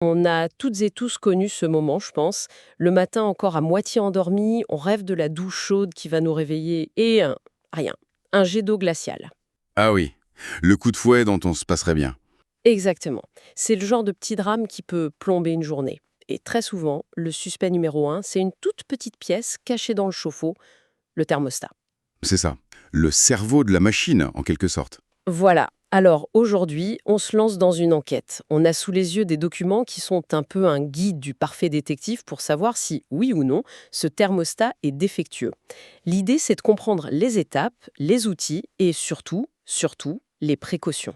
On a toutes et tous connu ce moment, je pense. Le matin encore à moitié endormi, on rêve de la douche chaude qui va nous réveiller et rien. Un jet d'eau glaciale. Ah oui, le coup de fouet dont on se passerait bien. Exactement. C'est le genre de petit drame qui peut plomber une journée. Et très souvent, le suspect numéro un, c'est une toute petite pièce cachée dans le chauffe-eau, le thermostat. C'est ça. Le cerveau de la machine, en quelque sorte. Voilà. Alors aujourd'hui, on se lance dans une enquête. On a sous les yeux des documents qui sont un peu un guide du parfait détective pour savoir si, oui ou non, ce thermostat est défectueux. L'idée, c'est de comprendre les étapes, les outils et surtout, les précautions.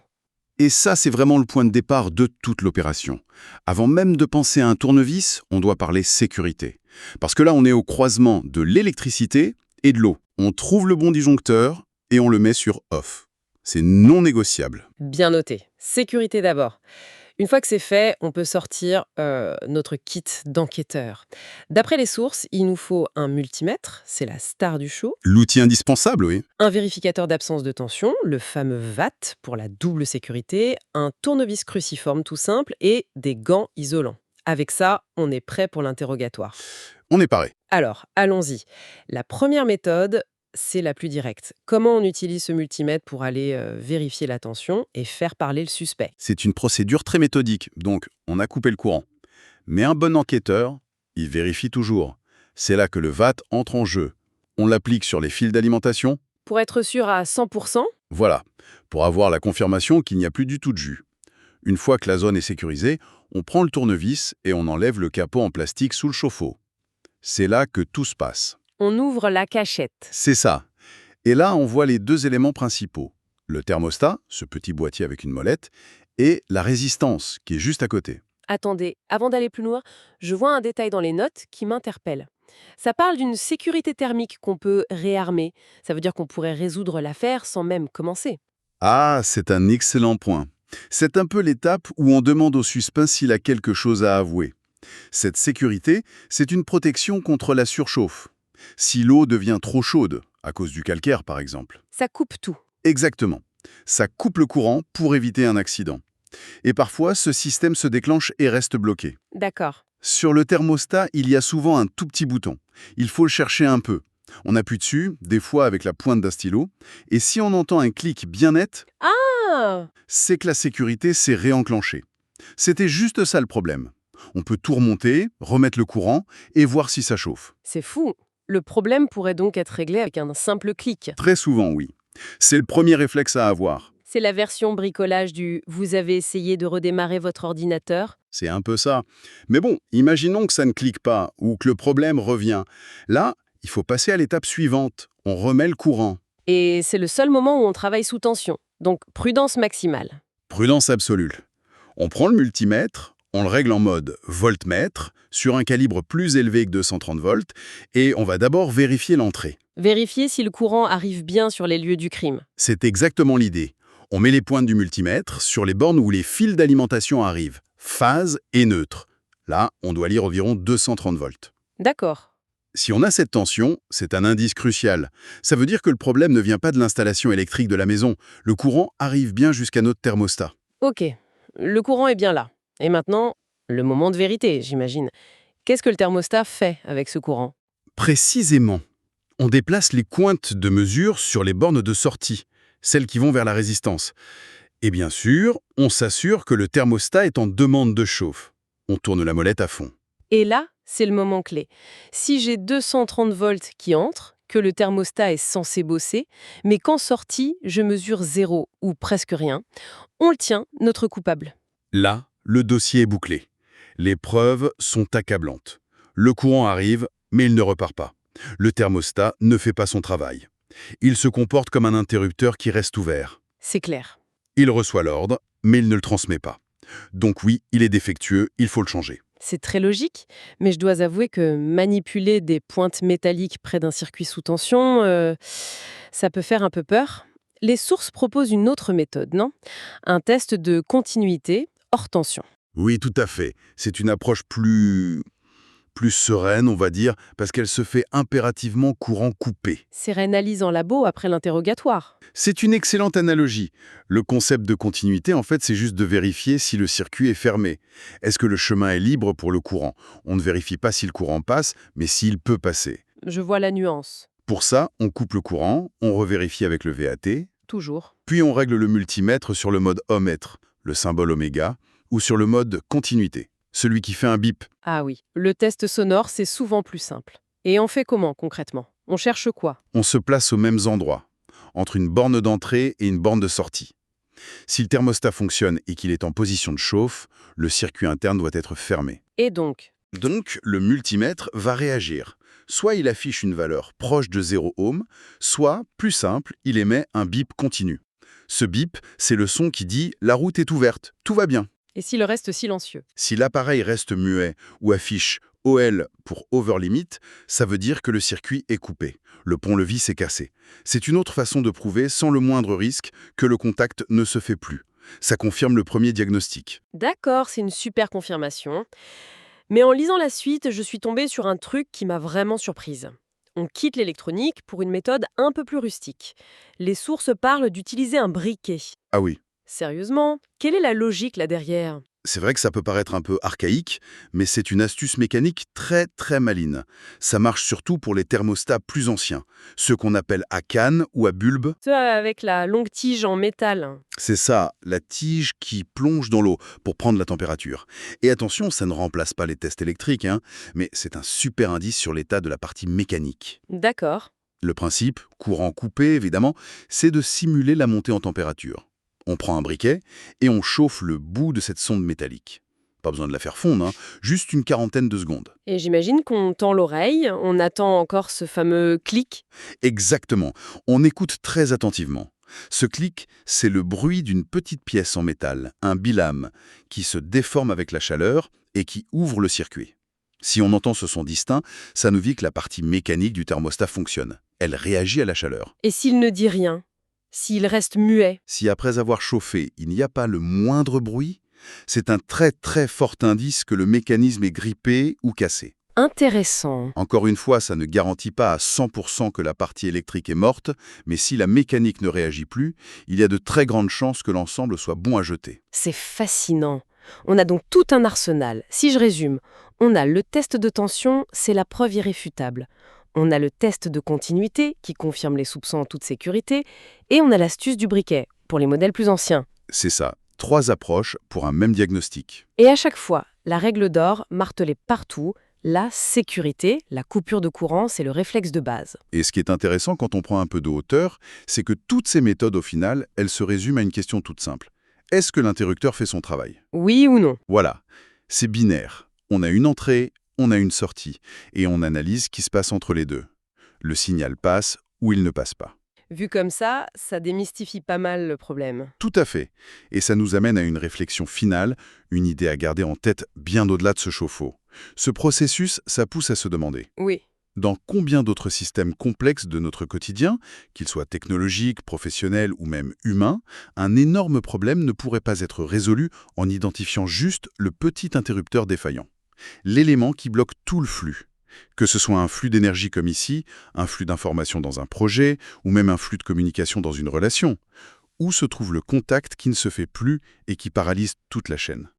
Et ça, c'est vraiment le point de départ de toute l'opération. Avant même de penser à un tournevis, on doit parler sécurité. Parce que là, on est au croisement de l'électricité et de l'eau. On trouve le bon disjoncteur et on le met sur off. C'est non négociable. Bien noté. Sécurité d'abord. Une fois que c'est fait, on peut sortir notre kit d'enquêteur. D'après les sources, il nous faut un multimètre, c'est la star du show, L'outil indispensable, oui. un vérificateur d'absence de tension, le fameux VAT pour la double sécurité, un tournevis cruciforme tout simple et des gants isolants. Avec ça, on est prêt pour l'interrogatoire. On est paré. Alors, allons-y. La première méthode, c'est la plus directe. Comment on utilise ce multimètre pour aller vérifier la tension et faire parler le suspect? C'est une procédure très méthodique, donc on a coupé le courant. Mais un bon enquêteur, il vérifie toujours. C'est là que le VAT entre en jeu. On l'applique sur les fils d'alimentation. Pour être sûr à 100%, Voilà, pour avoir la confirmation qu'il n'y a plus du tout de jus. Une fois que la zone est sécurisée, on prend le tournevis et on enlève le capot en plastique sous le chauffe-eau. C'est là que tout se passe. on ouvre la cachette. C'est ça. Et là, on voit les deux éléments principaux. Le thermostat, ce petit boîtier avec une molette, et la résistance, qui est juste à côté. Attendez, avant d'aller plus loin, je vois un détail dans les notes qui m'interpelle. Ça parle d'une sécurité thermique qu'on peut réarmer. Ça veut dire qu'on pourrait résoudre l'affaire sans même commencer. Ah, c'est un excellent point. C'est un peu l'étape où on demande au suspect s'il a quelque chose à avouer. Cette sécurité, c'est une protection contre la surchauffe. Si l'eau devient trop chaude, à cause du calcaire par exemple. Ça coupe tout. Exactement. Ça coupe le courant pour éviter un accident. Et parfois, ce système se déclenche et reste bloqué. D'accord. Sur le thermostat, il y a souvent un tout petit bouton. Il faut le chercher un peu. On appuie dessus, des fois avec la pointe d'un stylo, et si on entend un clic bien net, Ah, c'est que la sécurité s'est réenclenchée. C'était juste ça le problème. On peut tout remonter, remettre le courant et voir si ça chauffe. c'est fou. Le problème pourrait donc être réglé avec un simple clic. Très souvent, oui. C'est le premier réflexe à avoir. C'est la version bricolage du «vous avez essayé de redémarrer votre ordinateur». C'est un peu ça. Mais bon, imaginons que ça ne clique pas ou que le problème revient. Là, il faut passer à l'étape suivante. On remet le courant. Et c'est le seul moment où on travaille sous tension. Donc prudence maximale. Prudence absolue. On prend le multimètre, on le règle en mode voltmètre, sur un calibre plus élevé que 230 volts, et on va d'abord vérifier l'entrée. Vérifier si le courant arrive bien sur les lieux du crime. C'est exactement l'idée. On met les pointes du multimètre sur les bornes où les fils d'alimentation arrivent, phase et neutre. Là, on doit lire environ 230 volts. D'accord. Si on a cette tension, c'est un indice crucial. Ça veut dire que le problème ne vient pas de l'installation électrique de la maison. Le courant arrive bien jusqu'à notre thermostat. Ok. Le courant est bien là. Et maintenant, le moment de vérité, j'imagine. Qu'est-ce que le thermostat fait avec ce courant? Précisément, on déplace les pointes de mesure sur les bornes de sortie, celles qui vont vers la résistance. Et bien sûr, on s'assure que le thermostat est en demande de chauffe. On tourne la molette à fond. Et là, c'est le moment clé. Si j'ai 230 volts qui entrent, que le thermostat est censé bosser, mais qu'en sortie, je mesure zéro ou presque rien, on le tient, notre coupable. Là, le dossier est bouclé. Les preuves sont accablantes. Le courant arrive, mais il ne repart pas. Le thermostat ne fait pas son travail. Il se comporte comme un interrupteur qui reste ouvert. C'est clair. Il reçoit l'ordre, mais il ne le transmet pas. Donc oui, il est défectueux, il faut le changer. C'est très logique, mais je dois avouer que manipuler des pointes métalliques près d'un circuit sous tension, ça peut faire un peu peur. Les sources proposent une autre méthode, non? Un test de continuité hors tension. Oui, tout à fait. C'est une approche plus sereine, on va dire, parce qu'elle se fait impérativement courant coupé. Sérénalise en labo après l'interrogatoire. C'est une excellente analogie. Le concept de continuité, en fait, c'est juste de vérifier si le circuit est fermé. Est-ce que le chemin est libre pour le courant? On ne vérifie pas si le courant passe, mais s'il peut passer. Je vois la nuance. Pour ça, on coupe le courant, on revérifie avec le VAT, Toujours. puis on règle le multimètre sur le mode ohmètre, le symbole oméga, ou sur le mode continuité, celui qui fait un bip. Ah oui, le test sonore, c'est souvent plus simple. Et on fait comment concrètement? On cherche quoi? On se place aux mêmes endroits, entre une borne d'entrée et une borne de sortie. Si le thermostat fonctionne et qu'il est en position de chauffe, le circuit interne doit être fermé. Et donc? Donc, le multimètre va réagir. Soit il affiche une valeur proche de 0 ohm, soit, plus simple, il émet un bip continu. Ce bip, c'est le son qui dit « la route est ouverte, tout va bien ». Et si le reste silencieux? Si l'appareil reste muet ou affiche OL pour over limit, ça veut dire que le circuit est coupé. Le pont-levis s'est cassé. C'est une autre façon de prouver, sans le moindre risque, que le contact ne se fait plus. Ça confirme le premier diagnostic. D'accord, c'est une super confirmation. Mais en lisant la suite, je suis tombée sur un truc qui m'a vraiment surprise. On quitte l'électronique pour une méthode un peu plus rustique. Les sources parlent d'utiliser un briquet. Ah oui, Sérieusement, quelle est la logique là derrière? c'est vrai que ça peut paraître un peu archaïque, mais c'est une astuce mécanique très très maligne. Ça marche surtout pour les thermostats plus anciens, ceux qu'on appelle à canne ou à bulbe. Ce avec la longue tige en métal. C'est ça, la tige qui plonge dans l'eau pour prendre la température. Et attention, ça ne remplace pas les tests électriques, mais c'est un super indice sur l'état de la partie mécanique. D'accord. Le principe, courant coupé évidemment, c'est de simuler la montée en température. On prend un briquet et on chauffe le bout de cette sonde métallique. Pas besoin de la faire fondre, juste une quarantaine de secondes. Et j'imagine qu'on tend l'oreille, on attend encore ce fameux clic. Exactement, on écoute très attentivement. Ce clic, c'est le bruit d'une petite pièce en métal, un bilame, qui se déforme avec la chaleur et qui ouvre le circuit. Si on entend ce son distinct, ça nous dit que la partie mécanique du thermostat fonctionne. Elle réagit à la chaleur. Et s'il ne dit rien? S'il reste muet? Si après avoir chauffé, il n'y a pas le moindre bruit, c'est un très très fort indice que le mécanisme est grippé ou cassé. Intéressant. Encore une fois, ça ne garantit pas à 100% que la partie électrique est morte, mais si la mécanique ne réagit plus, il y a de très grandes chances que l'ensemble soit bon à jeter. C'est fascinant. On a donc tout un arsenal. Si je résume, on a le test de tension, c'est la preuve irréfutable. On a le test de continuité, qui confirme les soupçons en toute sécurité, et on a l'astuce du briquet, pour les modèles plus anciens. C'est ça, 3 approches pour un même diagnostic. Et à chaque fois, la règle d'or, martelée partout, la sécurité, la coupure de courant, c'est le réflexe de base. Et ce qui est intéressant quand on prend un peu de hauteur, c'est que toutes ces méthodes, au final, elles se résument à une question toute simple. Est-ce que l'interrupteur fait son travail? Oui ou non? Voilà, c'est binaire. On a une entrée, on a une sortie, et on analyse ce qui se passe entre les deux. Le signal passe ou il ne passe pas. Vu comme ça démystifie pas mal le problème. Tout à fait. Et ça nous amène à une réflexion finale, une idée à garder en tête bien au-delà de ce chauffe-eau. Ce processus, ça pousse à se demander, Oui. dans combien d'autres systèmes complexes de notre quotidien, qu'ils soient technologiques, professionnels ou même humains, un énorme problème ne pourrait pas être résolu en identifiant juste le petit interrupteur défaillant. L'élément qui bloque tout le flux. Que ce soit un flux d'énergie comme ici, un flux d'informations dans un projet, ou même un flux de communication dans une relation. Où se trouve le contact qui ne se fait plus et qui paralyse toute la chaîne?